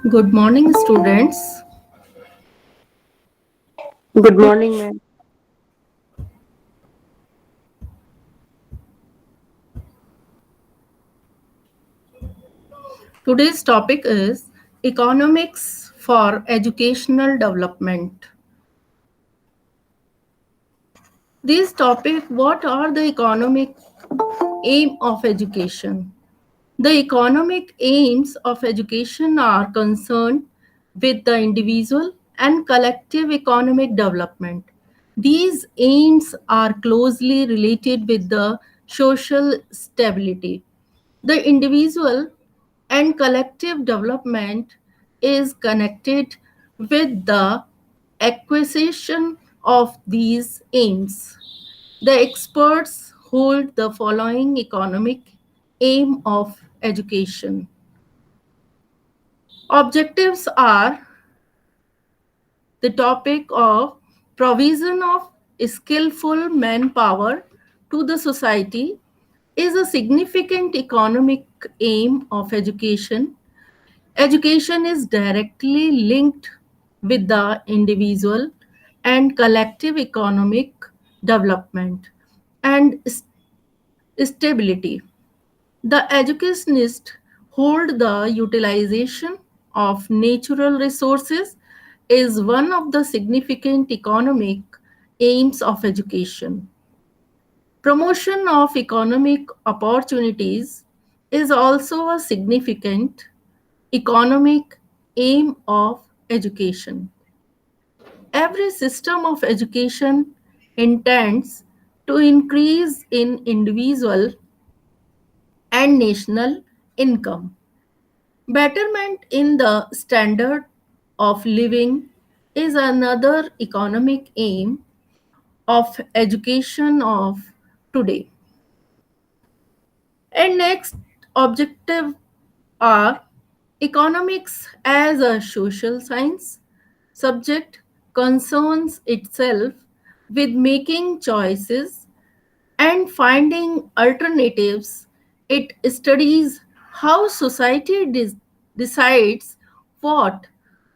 Good morning, students. Good morning, ma'am. Today's topic is economics for educational development. This topic, what are the economic aim of education? The economic aims of education are concerned with the individual and collective economic development. These aims are closely related with the social stability. The individual and collective development is connected with the acquisition of these aims. The experts hold the following economic aim of education. Objectives are the topic of provision of skillful manpower to the society is a significant economic aim of education. Education is directly linked with the individual and collective economic development and stability. The educationists hold the utilization of natural resources is one of the significant economic aims of education. Promotion of economic opportunities is also a significant economic aim of education. Every system of education intends to increase in individual and national income. Betterment in the standard of living is another economic aim of education of today. And next objective are economics as a social science subject concerns itself with making choices and finding alternatives. It studies how society decides what,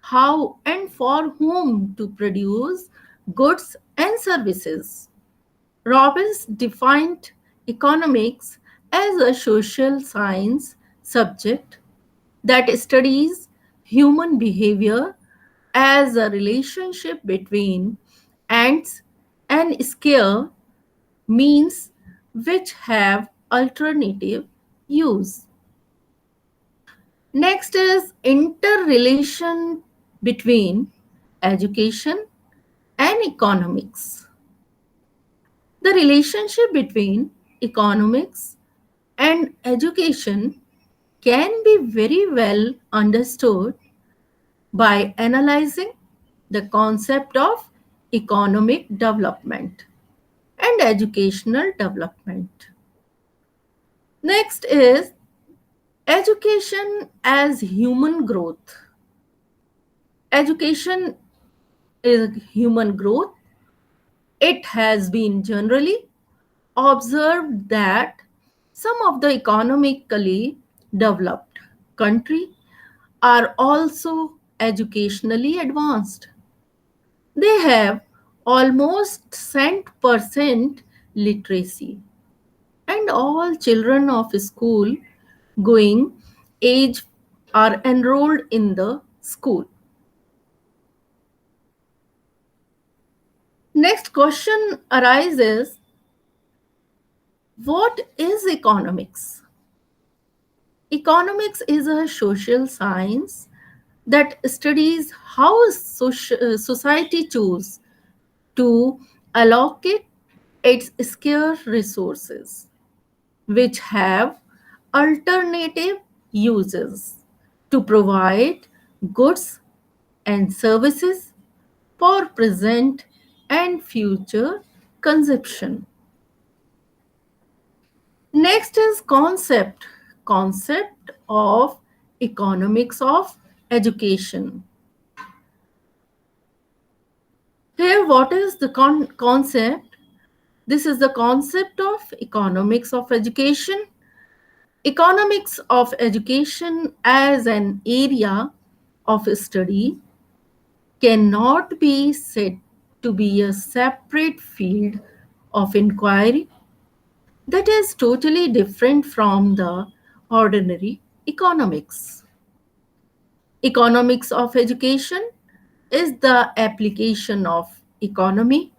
how, and for whom to produce goods and services. Robbins defined economics as a social science subject that studies human behavior as a relationship between ants and scare means which have alternative use. Next is interrelation between education and economics. The relationship between economics and education can be very well understood by analyzing the concept of economic development and educational development. Next is education as human growth. Education is human growth. It has been generally observed that some of the economically developed country are also educationally advanced. They have almost 100% literacy, and all children of school going age are enrolled in the school. Next question arises, what is economics? Economics is a social science that studies how society chooses to allocate its scarce resources, which have alternative uses to provide goods and services for present and future consumption. Next is concept of economics of education. Here, what is the concept? This is the concept of economics of education. Economics of education as an area of study cannot be said to be a separate field of inquiry that is totally different from the ordinary economics. Economics of education is the application of economy,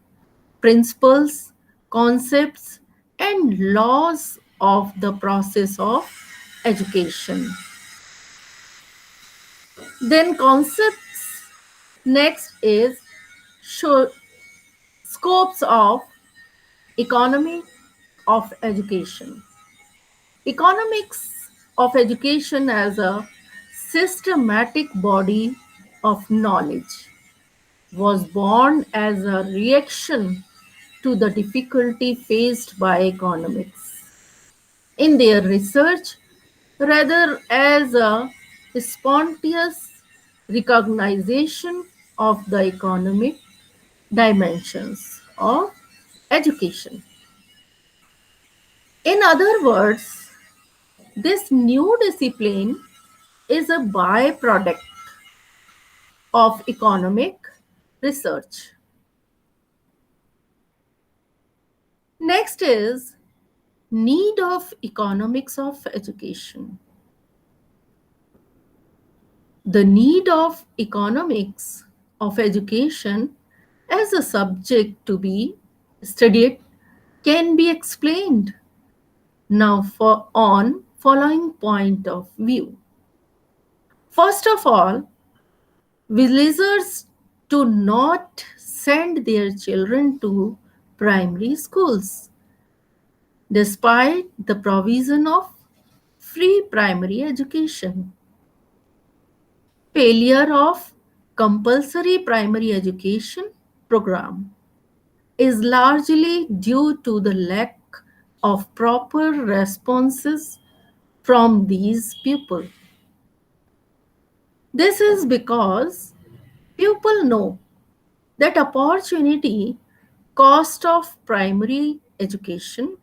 principles, concepts, and laws of the process of education. Then concepts next is show, scopes of economy of education. Economics of education as a systematic body of knowledge was born as a reaction to the difficulty faced by economics in their research rather as a spontaneous recognition of the economic dimensions of education. In other words, this new discipline is a byproduct of economic research. Next is need of economics of education. The need of economics of education as a subject to be studied can be explained now for on following point of view. First of all, villagers do not send their children to primary schools despite the provision of free primary education. Failure of compulsory primary education program is largely due to the lack of proper responses from these people. This is because people know that opportunity cost of primary education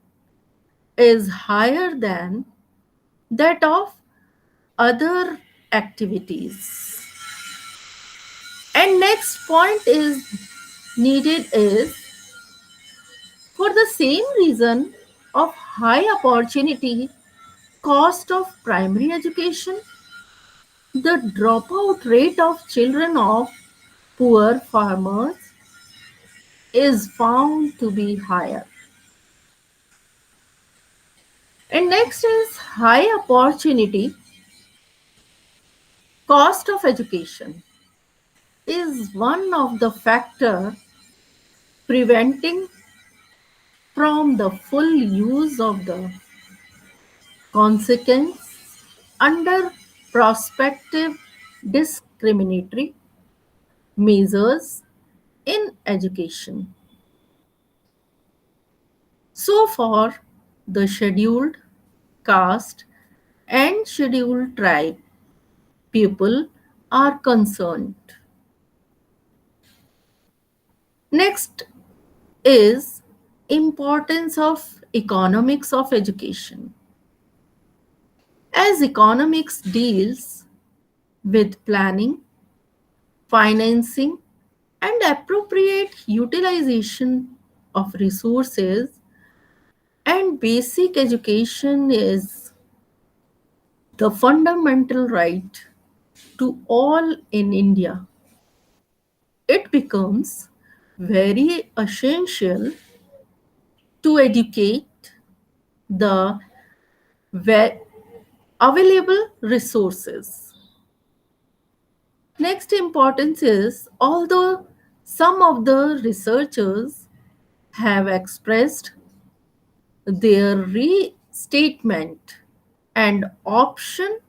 is higher than that of other activities. And next point is needed is for the same reason of high opportunity cost of primary education, the dropout rate of children of poor farmers is found to be higher. And next is high opportunity cost of education is one of the factor preventing from the full use of the consequence under prospective discriminatory measures in education. So far, the scheduled caste and scheduled tribe people are concerned. Next is importance of economics of education. As economics deals with planning, financing, and appropriate utilization of resources, and basic education is the fundamental right to all in India. It becomes very essential to educate the ve- available resources. Next importance is although some of the researchers have expressed their restatement and option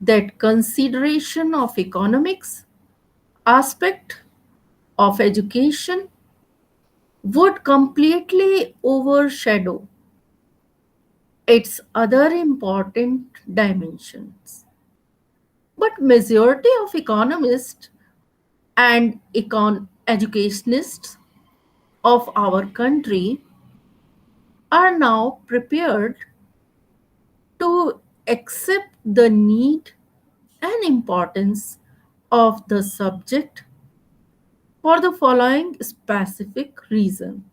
that consideration of economics aspect of education would completely overshadow its other important dimensions. But majority of economists and educationists of our country are now prepared to accept the need and importance of the subject for the following specific reason.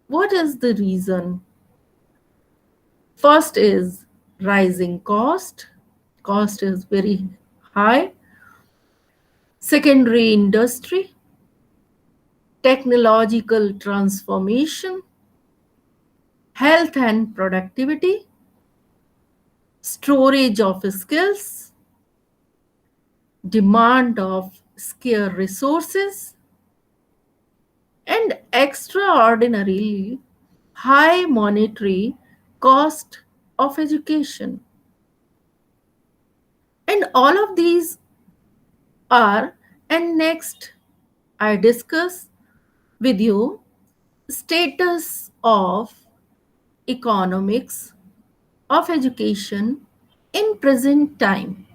What is the reason? First is rising cost. Cost is very high. Secondary industry, technological transformation, health and productivity, storage of skills, demand of scarce resources, and extraordinarily high monetary cost of education. And all of these are, and next I discuss with you status of economics of education in present time.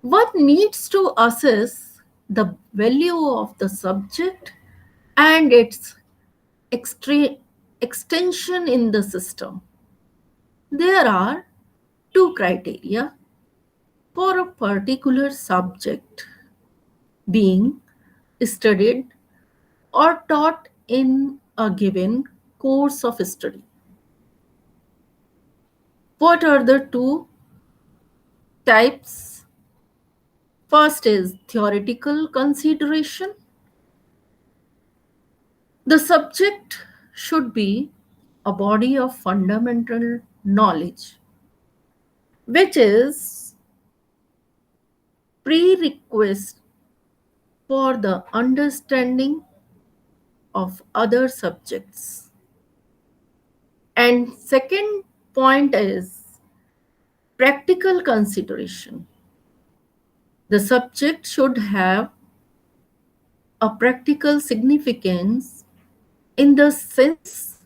One needs to assess the value of the subject and its extension in the system. There are two criteria for a particular subject being studied or taught in a given course of study. What are the two types? First is theoretical consideration. The subject should be a body of fundamental knowledge, which is prerequisite for the understanding of other subjects. And second point is practical consideration. The subject should have a practical significance in the sense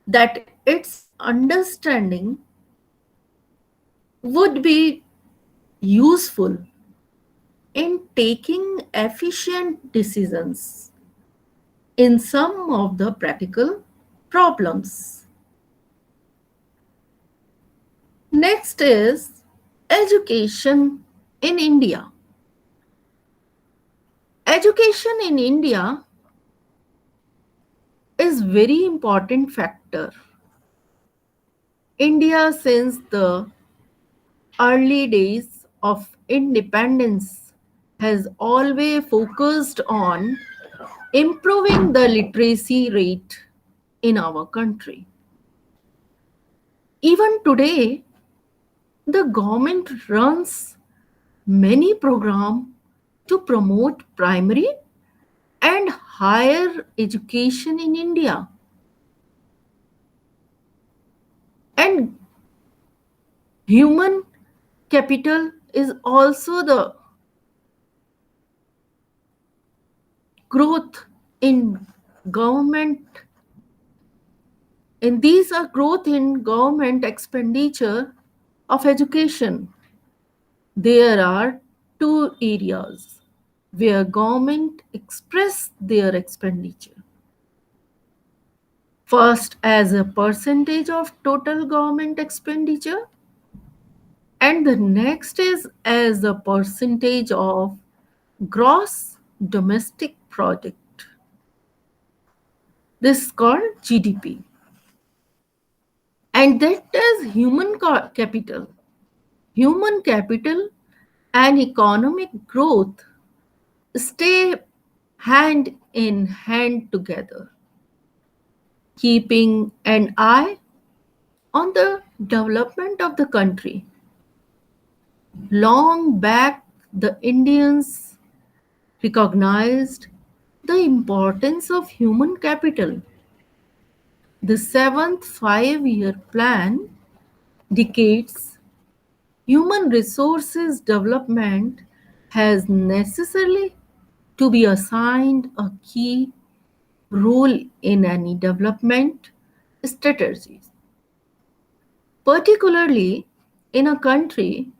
that its understanding would be useful in taking efficient decisions in some of the practical problems. Next is education in India. Education in India is very important factor. India since the early days of independence has always focused on improving the literacy rate in our country. Even today, the government runs many programs to promote primary and higher education in India. And human capital is also the growth in government, and these are growth in government expenditure of education. There are two areas where government express their expenditure. First, as a percentage of total government expenditure, and the next is as a percentage of gross domestic product. This is called GDP. And that is capital. Human capital and economic growth stay hand in hand together, keeping an eye on the development of the country. Long back, the Indians recognized the importance of human capital. The seventh 5-year plan dictates human resources development has necessarily to be assigned a key role in any development strategies, particularly in a country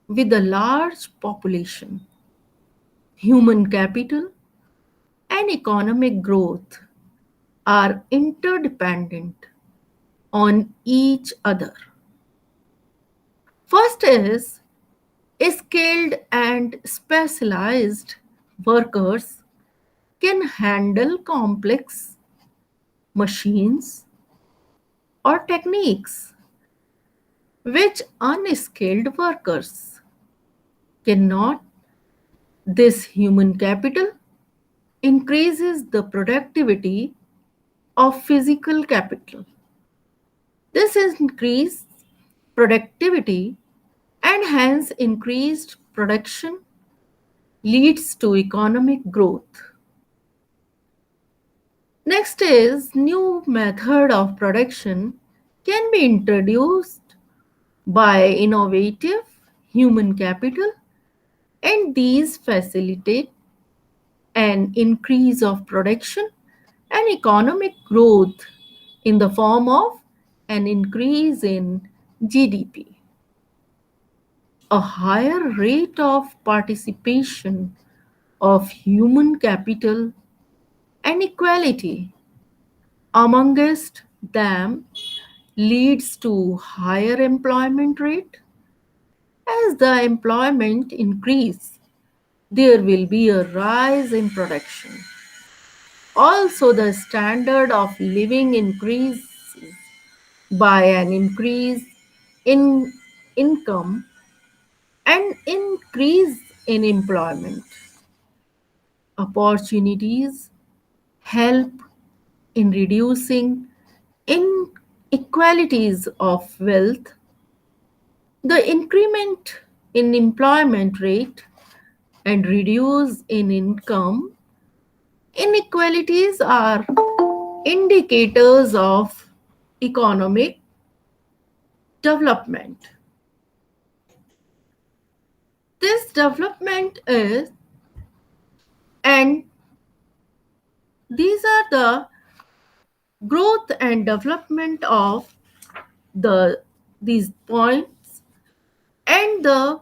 with a large population. Human capital and economic growth are interdependent on each other. First is Skilled and specialized workers can handle complex machines or techniques which unskilled workers cannot. This human capital increases the productivity of physical capital. This increased productivity and hence increased production leads to economic growth. Next is new method of production can be introduced by innovative human capital, and these facilitate an increase of production and economic growth in the form of an increase in GDP. A higher rate of participation of human capital and equality amongst them leads to higher employment rate. As the employment increase, there will be a rise in production. Also, the standard of living increases by an increase in income and increase in employment. Opportunities help in reducing inequalities of wealth. The increment in employment rate and reduce in income inequalities are indicators of economic development. This development is, and these are the growth and development of the these points, and a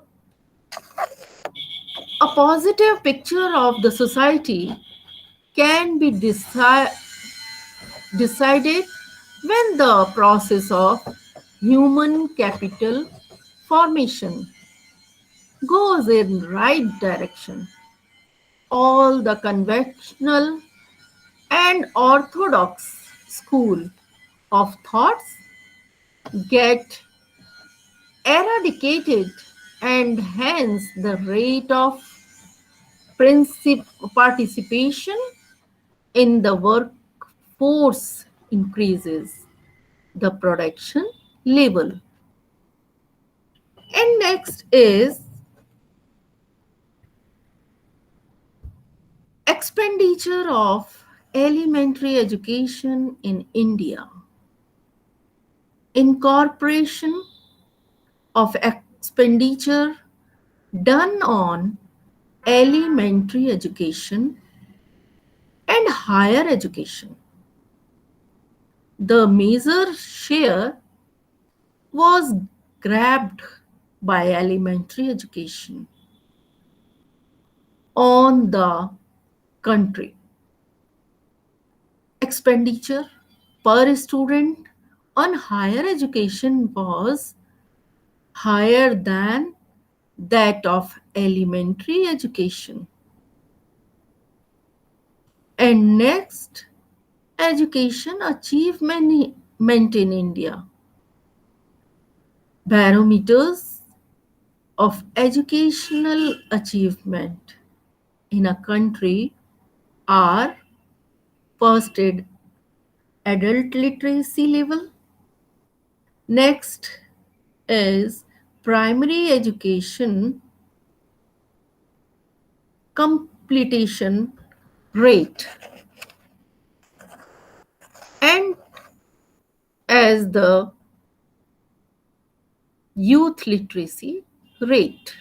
positive picture of the society can be decided when the process of human capital formation goes in right direction. All the conventional and orthodox school of thoughts get eradicated, and hence the rate of participation in the workforce increases the production level. And next is expenditure of elementary education in India. Incorporation of expenditure done on elementary education and higher education. The major share was grabbed by elementary education on the country. Expenditure per student on higher education was higher than that of elementary education. And next, education achievement in India. Barometers of educational achievement in a country are first adult literacy level, next is primary education completion rate, and as the youth literacy rate.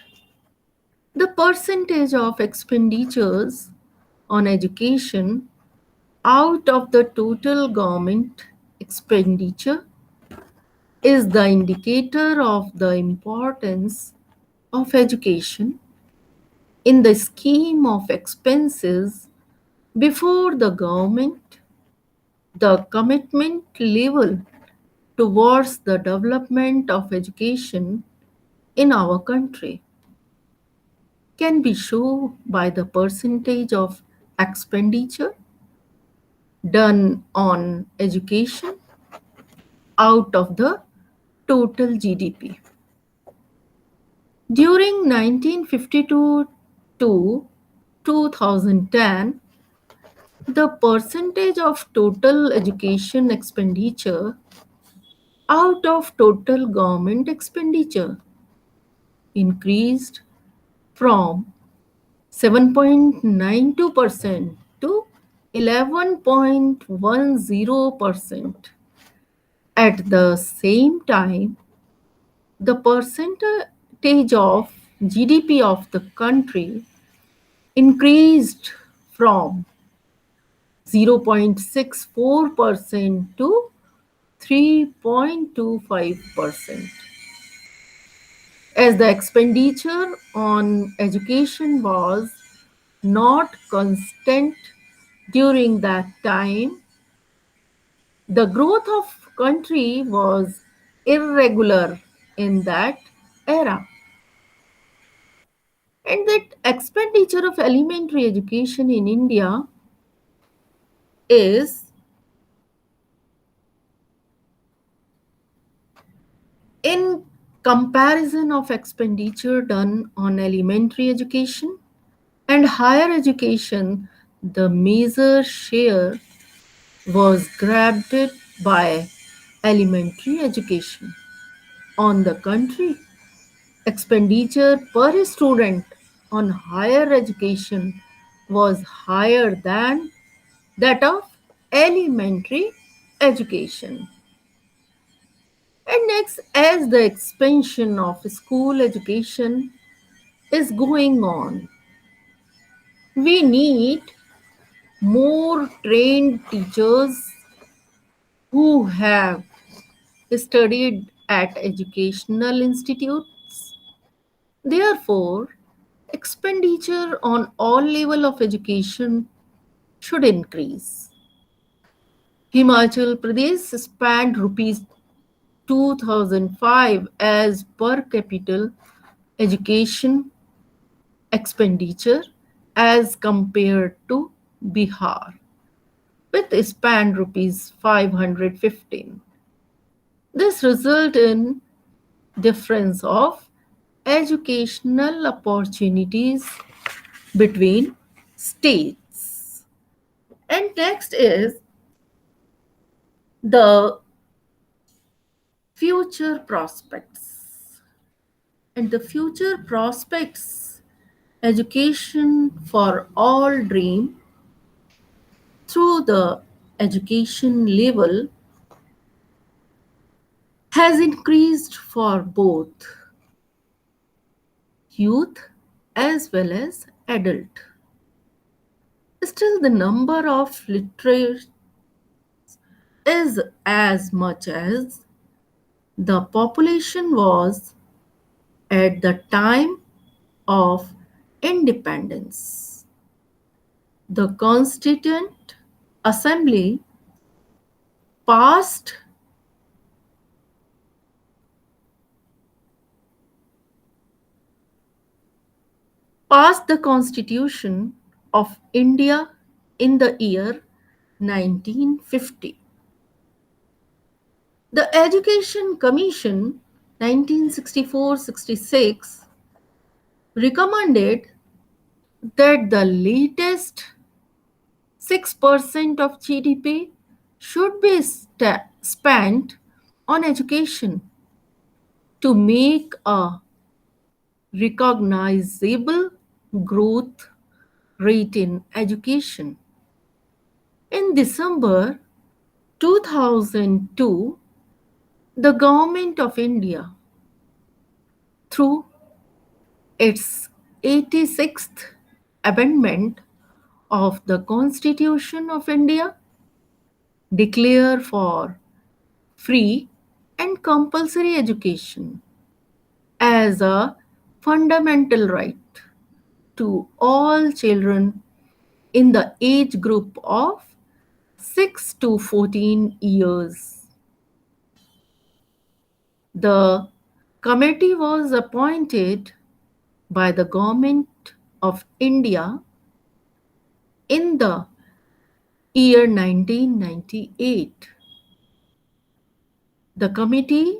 The percentage of expenditures on education out of the total government expenditure is the indicator of the importance of education in the scheme of expenses before the government. The commitment level towards the development of education in our country. can be shown by the percentage of expenditure done on education out of the total GDP. During 1952 to 2010, the percentage of total education expenditure out of total government expenditure increased from 7.92% to 11.10%. At the same time, the percentage of GDP of the country increased from 0.64% to 3.25%. As the expenditure on education was not constant during that time, the growth of country was irregular in that era. And that expenditure of elementary education in India is in comparison of expenditure done on elementary education and higher education, the major share was grabbed by elementary education. On the contrary, expenditure per student on higher education was higher than that of elementary education. And next, as the expansion of school education is going on, we need more trained teachers who have studied at educational institutes. Therefore, expenditure on all level of education should increase. Himachal Pradesh spent rupees 2005 as per capita education expenditure as compared to Bihar with spent rupees 515. This result in difference of educational opportunities between states. And next is the future prospects. And the future prospects education for all dream through the education level has increased for both youth as well as adult. Still, the number of literate is as much as the population was at the time of independence. The Constituent Assembly passed passed the Constitution of India in the year 1950. The Education Commission 1964-66 recommended that the latest 6% of GDP should be spent on education to make a recognizable growth rate in education. In December 2002, the Government of India, through its 86th Amendment of the Constitution of India, declare for free and compulsory education as a fundamental right to all children in the age group of 6 to 14 years. The committee was appointed by the Government of India in the year 1998. The committee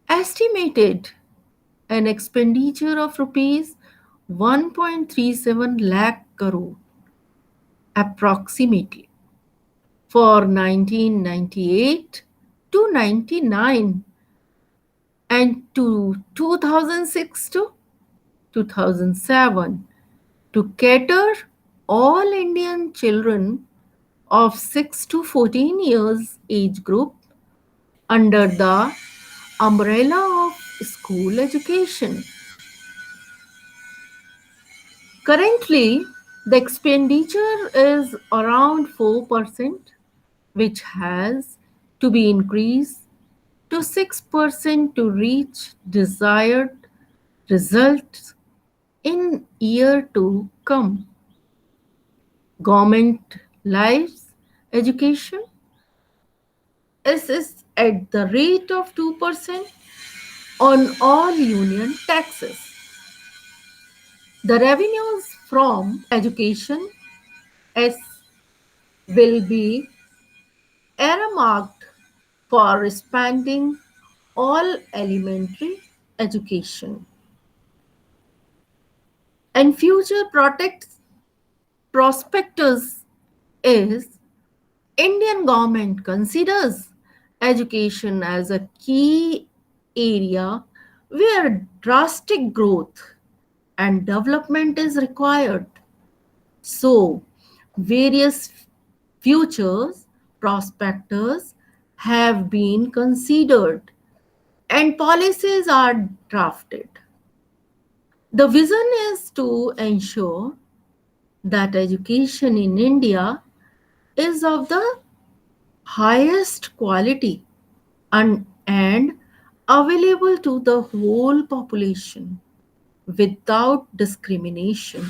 estimated an expenditure of rupees 1.37 lakh crore approximately for 1998 to 99 and to 2006 to 2007 to cater all Indian children of 6 to 14 years age group under the umbrella of school education. Currently, the expenditure is around 4%, which has to be increased to 6% to reach desired results in year to come. Government lives education is at the rate of 2% on all union taxes. The revenues from education is will be earmarked for expanding all elementary education and future protects prospectus is Indian government considers education as a key area where drastic growth and development is required. So, various futures prospectors have been considered and policies are drafted. The vision is to ensure that education in India is of the highest quality and available to the whole population without discrimination.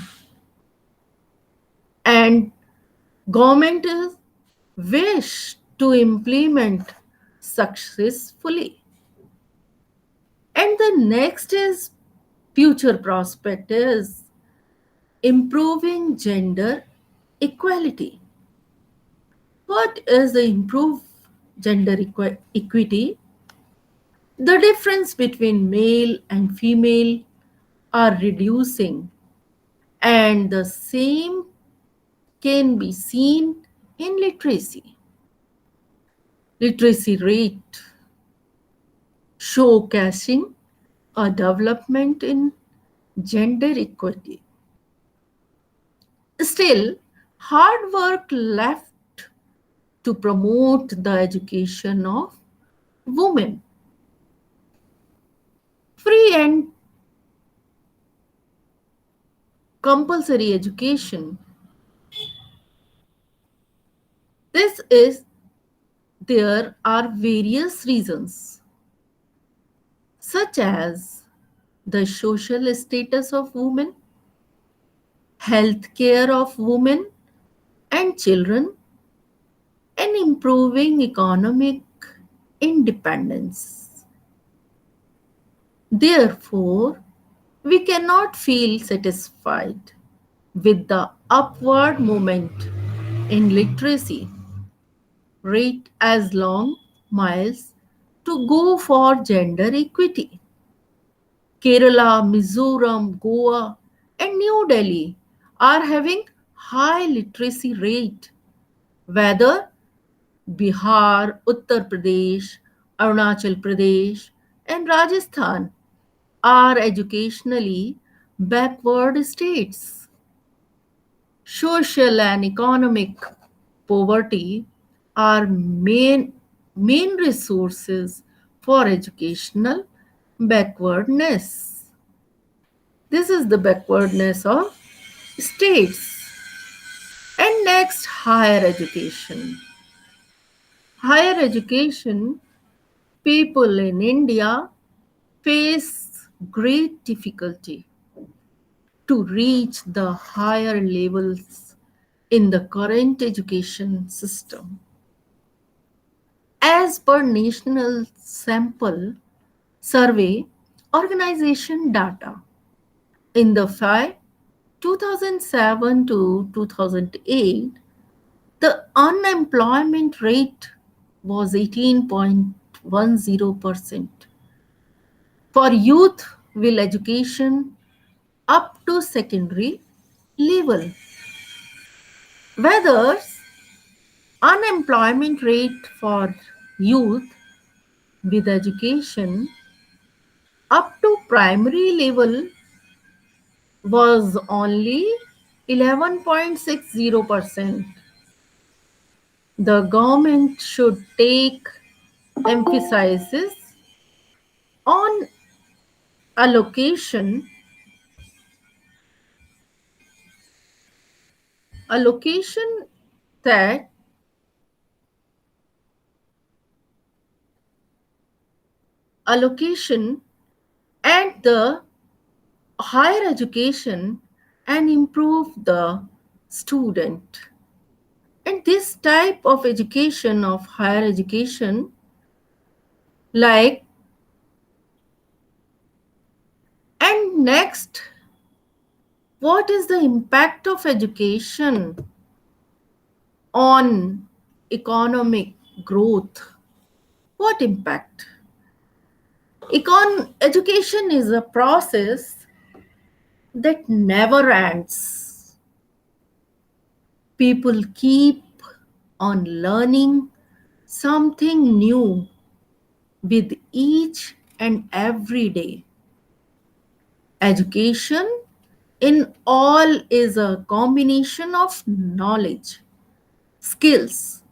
And government is wish to implement successfully. And the next is future prospect is improving gender equality. What is the improved gender equity? The difference between male and female are reducing, and the same can be seen in literacy. Literacy rate showcasing a development in gender equity. Still, hard work left to promote the education of women. Free and compulsory education. This is there are various reasons, such as the social status of women, health care of women and children, and improving economic independence. Therefore, we cannot feel satisfied with the upward movement in literacy rate as long miles to go for gender equity. Kerala, Mizoram, Goa, and New Delhi are having high literacy rate, whether Bihar, Uttar Pradesh, Arunachal Pradesh, and Rajasthan are educationally backward states. Social and economic poverty are main resources for educational backwardness. This is the backwardness of states. And next, higher education. Higher education, people in India face great difficulty to reach the higher levels in the current education system. As per National Sample Survey Organization data, In the 2007 to 2008, the unemployment rate was 18.10%. For youth will education up to secondary level. Whether unemployment rate for youth with education up to primary level was only 11.60%. The government should take emphasis on allocation allocation that allocation and the higher education and improve the student. And this type of education of higher education, like, and next, what is the impact of education on economic growth? What impact? Education is a process that never ends. People keep on learning something new with each and every day. Education in all is a combination of knowledge, skills,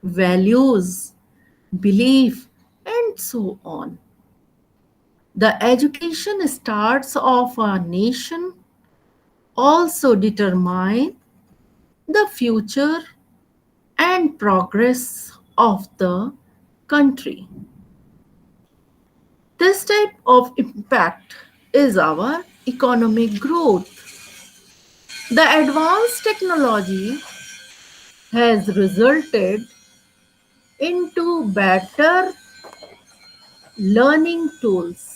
values, belief, and so on. The education starts of a nation also determine the future and progress of the country. This type of impact is our economic growth. The advanced technology has resulted into better learning tools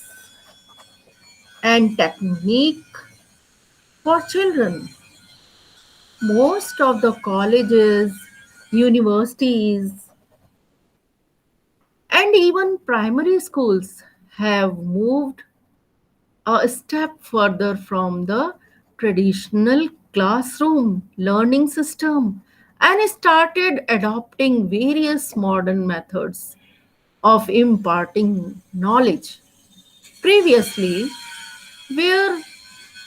and technique for children. Most of the colleges, universities, and even primary schools have moved a step further from the traditional classroom learning system and started adopting various modern methods of imparting knowledge. Previously, where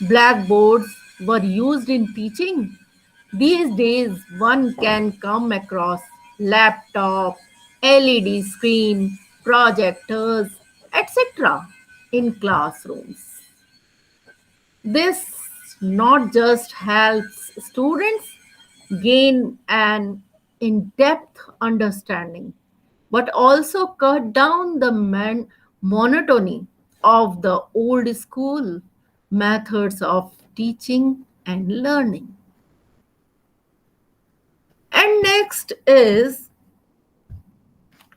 blackboards were used in teaching, these days one can come across laptop, LED screen, projectors, etc. in classrooms. This not just helps students gain an in-depth understanding, but also cut down the monotony of the old school methods of teaching and learning. And next is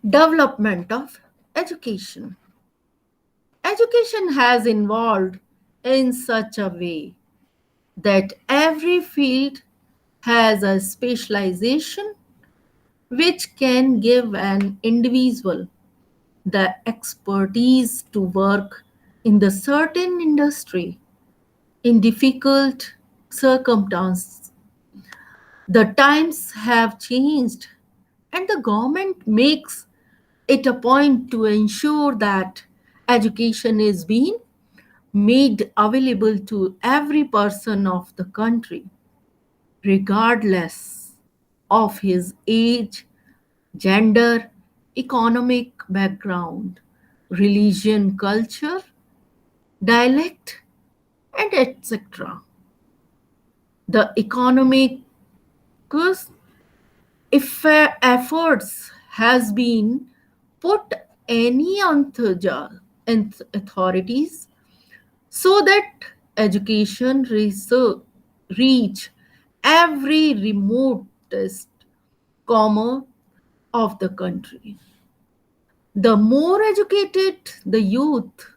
development of education. Education has evolved in such a way that every field has a specialization which can give an individual the expertise to work in the certain industry in difficult circumstances. The times have changed and the government makes it a point to ensure that education is being made available to every person of the country, regardless of his age, gender, economic background, religion, culture, dialect, and etc. The economic efforts has been put any authorities so that education reach every remotest corner of the country. The more educated the youth,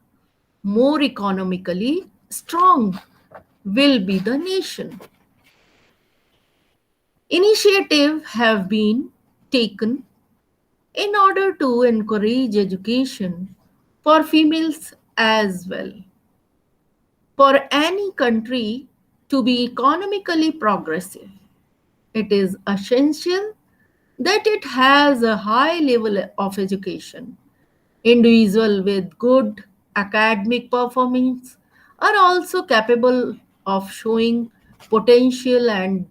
more economically strong. will be the nation. Initiatives have been taken in order to encourage education for females as well. For any country to be economically progressive, it is essential that it has a high level of education. Individuals with good academic performance are also capable of showing potential and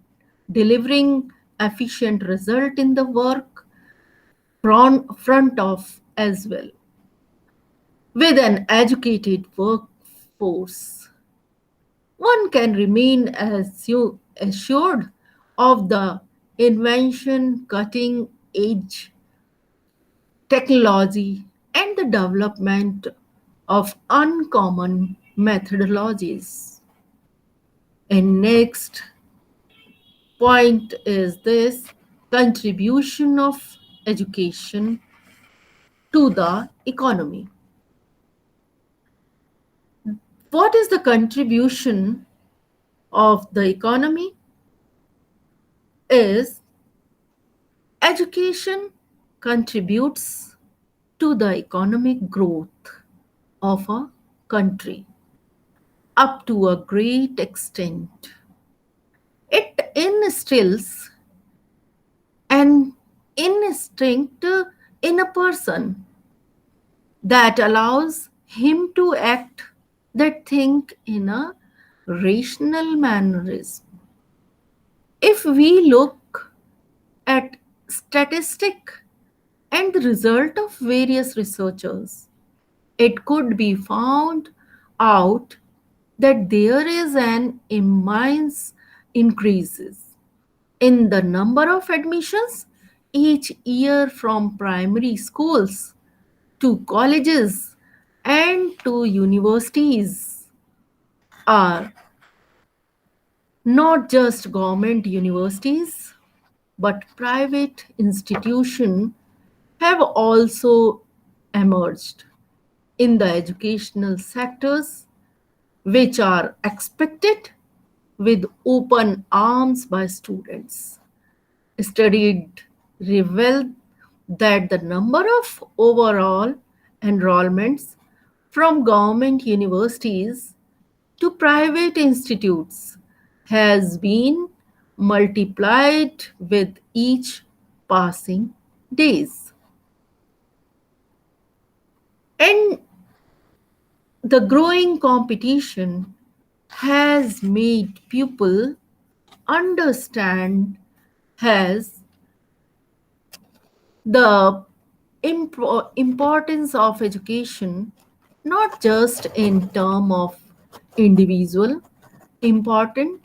delivering efficient result in the work front of as well. With an educated workforce, one can remain assured of the invention, cutting edge technology, and the development of uncommon methodologies. And next point is this contribution of education to the economy. What is the contribution of the economy? Is education contributes to the economic growth of a country up to a great extent. It instills an instinct in a person that allows him to act, that think in a rational mannerism. If we look at statistic and the result of various researchers, it could be found out that there is an immense increases in the number of admissions each year from primary schools to colleges and to universities are not just government universities but private institutions have also emerged in the educational sectors which are expected with open arms by students. Studied reveal that the number of overall enrollments from government universities to private institutes has been multiplied with each passing days. And the growing competition has made people understand has the importance of education not just in term of individual important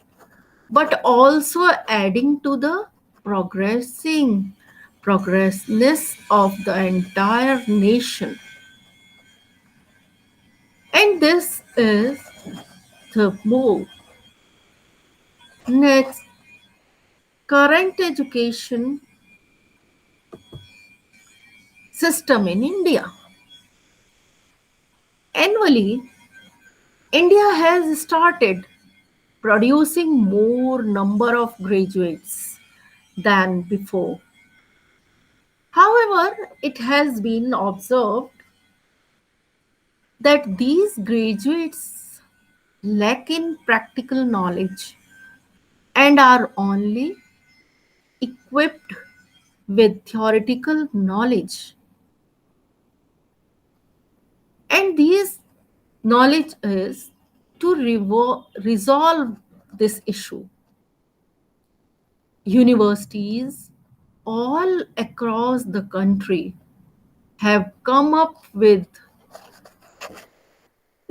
but also adding to the progressing progressness of the entire nation. And this is the move. Next, current education system in India. Annually, India has started producing more number of graduates than before. However, it has been observed that these graduates lack in practical knowledge and are only equipped with theoretical knowledge. And this knowledge is to resolve this issue. Universities all across the country have come up with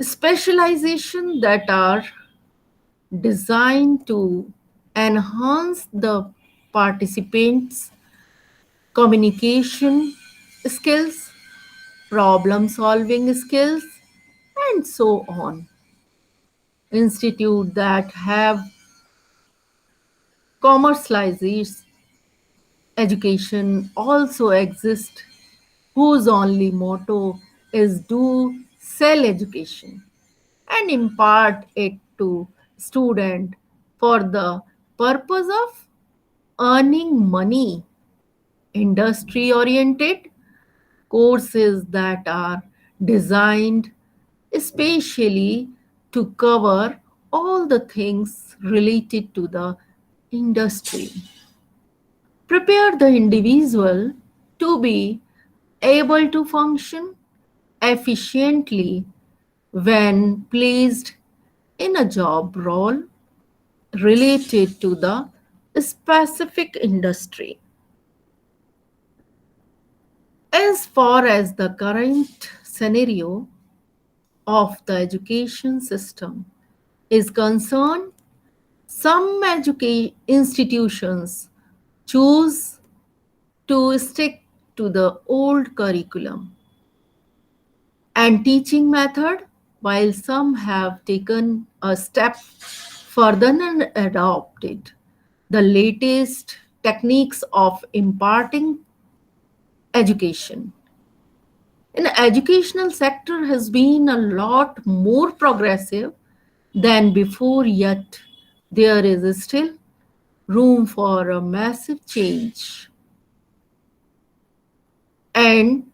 specialization that are designed to enhance the participants' communication skills, problem solving skills, and so on. Institute that have commercialized education also exist whose only motto is do sell education and impart it to student for the purpose of earning money. Industry oriented courses that are designed especially to cover all the things related to the industry prepare the individual to be able to function efficiently when placed in a job role related to the specific industry. As far as the current scenario of the education system is concerned, some institutions choose to stick to the old curriculum and teaching method, while some have taken a step further and adopted the latest techniques of imparting education. In the educational sector has been a lot more progressive than before, yet there is still room for a massive change. And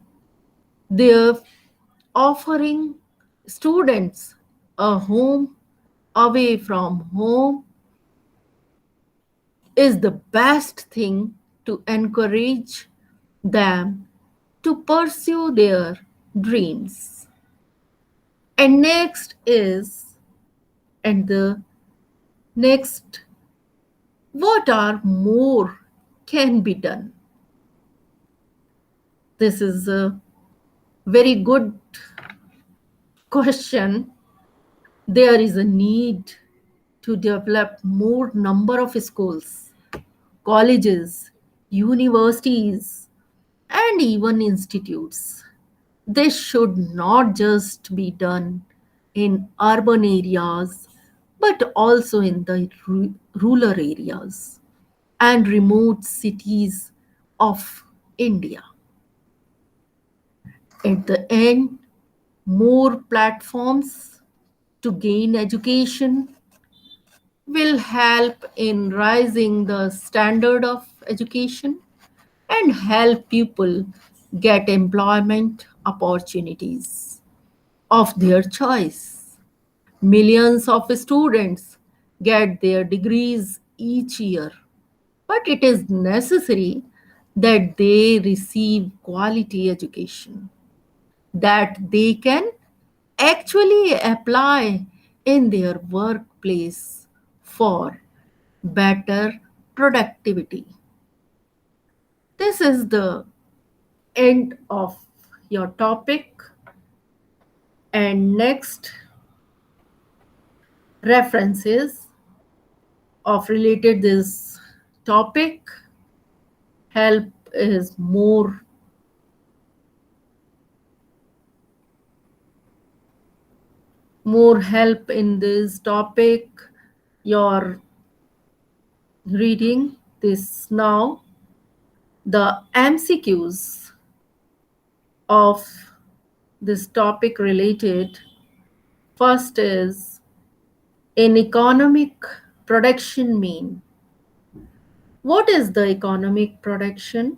they're offering students a home away from home is the best thing to encourage them to pursue their dreams. And next is, and the next, what are more can be done? This is a very good question. There is a need to develop more number of schools, colleges, universities, and even institutes. This should not just be done in urban areas, but also in the rural areas and remote cities of India. At the end, more platforms to gain education will help in raising the standard of education and help people get employment opportunities of their choice. Millions of students get their degrees each year, but it is necessary that they receive quality education that they can actually apply in their workplace for better productivity. This is the end of your topic, and next references of related this topic help is more help in this topic. You're reading this now. The MCQs of this topic related. First is in economic production mean. What is the economic production?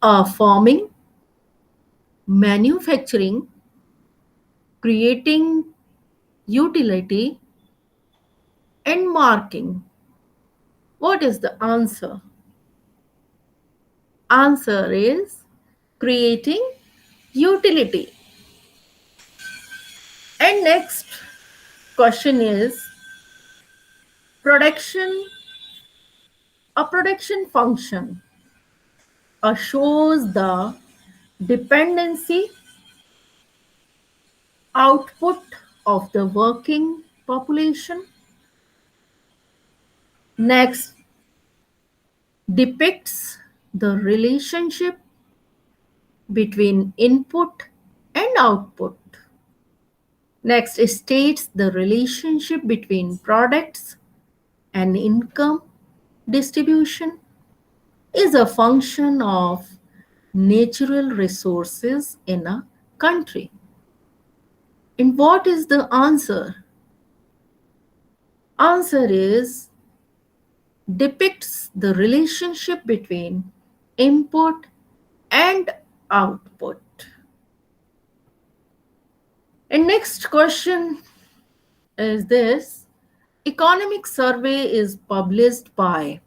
Farming, manufacturing, creating utility, and marking. What is the answer? Answer is creating utility. And next question is production, a production function shows the dependency output of the working population. Next depicts the relationship between input and output. Next states the relationship between products and income distribution is a function of natural resources in a country. And what is the answer? Answer is depicts the relationship between input and output. And next question is this: economic survey is published by,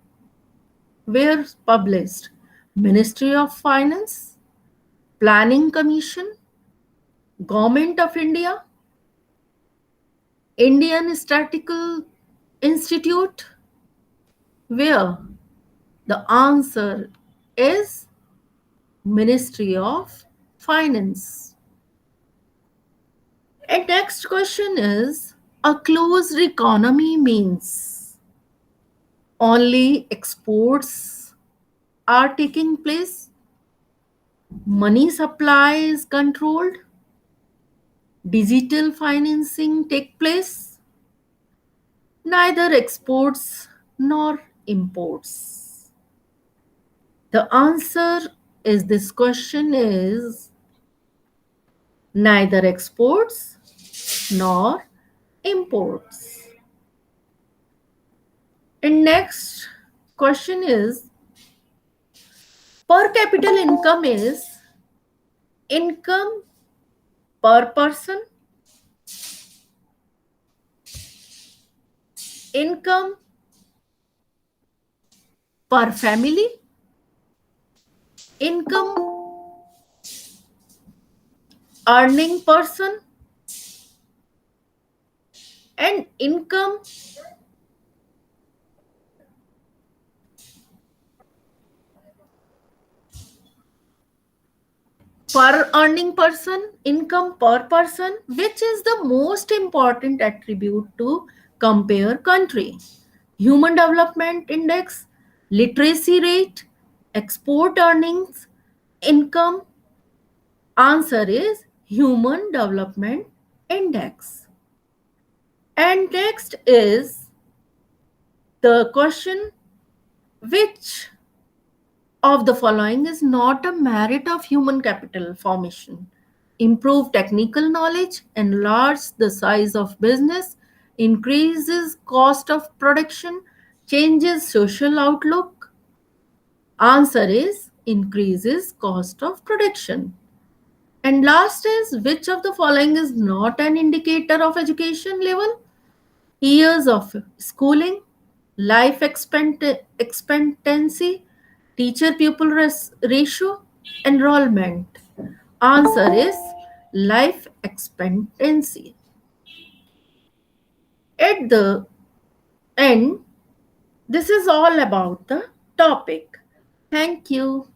where published? Ministry of Finance, Planning Commission, Government of India, Indian Statistical Institute, where? The answer is Ministry of Finance. And next question is, a closed economy means only exports are taking place, money supply is controlled, digital financing take place, neither exports nor imports. The answer is this question is neither exports nor imports. And next question is, per capita income is income per person, income per family, income earning person, and income per earning person, income per person, which is the most important attribute to compare country. Human Development Index, literacy rate, export earnings, income. Answer is Human Development Index. And next is the question, which of the following is not a merit of human capital formation? Improve technical knowledge, enlarge the size of business, increases cost of production, changes social outlook. Answer is increases cost of production. And last is, which of the following is not an indicator of education level? Years of schooling, life expectancy, teacher pupil ratio, enrollment. Answer is life expectancy. At the end, this is all about the topic. Thank you.